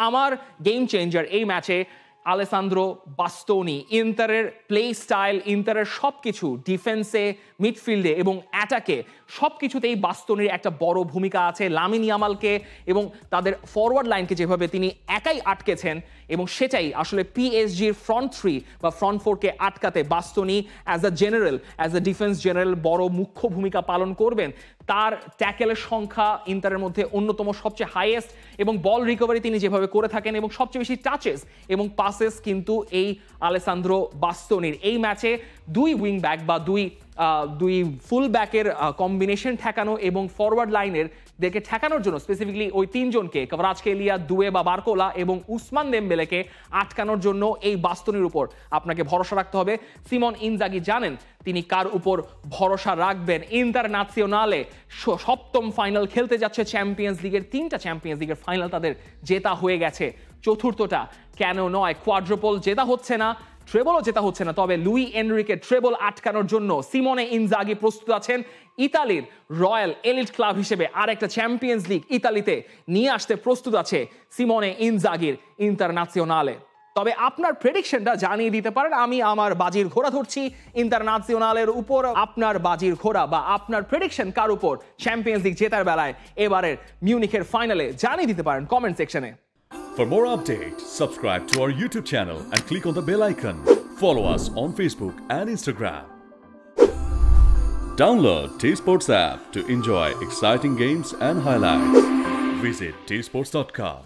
আমার game changer এই ম্যাচে আলেসান্দ্রো বাস্তোনি। ইন্টারের প্লে স্টাইল, ইন্টারের সব কিছু, ডিফেন্সে, মিডফিল্ডে এবং অ্যাটাকে সব কিছুতেই বাস্তোনির একটা বড় ভূমিকা আছে। লামিন ইয়ামালকে এবং তাদের ফরওয়ার্ড লাইনকে যেভাবে তিনি একাই আটকেছেন, এবং সেটাই আসলে পিএসজির ফ্রন্ট থ্রি বা ফ্রন্ট ফোরকে আটকাতে Bastoni as a general, as a defence general বড় মুখ্য ভূমিকা পালন করবেন। তার ট্যাকেলের সংখ্যা ইন্টারের মধ্যে অন্যতম সবচেয়ে হাইয়েস্ট, এবং বল রিকভারি তিনি যেভাবে করে থাকেন এবং সবচেয়ে বেশি টাচেস এবং পাসেস কিন্তু এই আলেসান্দ্রো বাস্তোনির। এই ম্যাচে দুই উইং ব্যাক বা দুই ফুল ব্যাকের কম্বিনেশন ঠেকানো এবং ফরওয়ার্ড লাইনের দেখে ঠেকানোর জন্য স্পেসিফিকলি ওই তিনজনকে, কভারাজকেলিয়া, দুয়ে বা বারকোলা এবং উসমান দেমবেলেকে আটকানোর জন্য এই বাস্তোনির উপর আপনাকে ভরসা রাখতে হবে। সিমন ইনজাগি জানেন তিনি কার উপর ভরসা রাখবেন। ইন্টারন্যাশনালে সপ্তম ফাইনাল খেলতে যাচ্ছে চ্যাম্পিয়ন্স লিগের, 3টা চ্যাম্পিয়ন্স লিগের ফাইনাল তাদের জেতা হয়ে গেছে, চতুর্থটা কেন নয়। কোয়াড্রোপল জেতা হচ্ছে না, ট্রেবলও জেতা হচ্ছে না, তবে লুই এনরিকে ট্রেবল আটকানোর জন্য সিমনে ইনজাগি প্রস্তুত আছেন। ইতালির রয়্যাল এলিট ক্লাব হিসেবে আরেকটা চ্যাম্পিয়ন্স লিগ ইতালিতে নিয়ে আসতে প্রস্তুত আছে সিমনে ইনজাগির ইন্টারন্যাশনালে। তবে আপনার প্রেডিকশনটা জানিয়ে দিতে পারেন। আমি আমার বাজির ঘোড়া ধরছি ইন্টারন্যাশনালের উপর। আপনার বাজির ঘোড়া বা আপনার প্রেডিকশন কার উপর চ্যাম্পিয়ন্স লিগ জেতার বেলায় এবারের মিউনিখের ফাইনালে জানিয়ে দিতে পারেন কমেন্ট সেকশনে। For more updates, subscribe to our YouTube channel and click on the bell icon. Follow us on Facebook and Instagram. Download T-Sports app to enjoy exciting games and highlights. Visit tsports.com.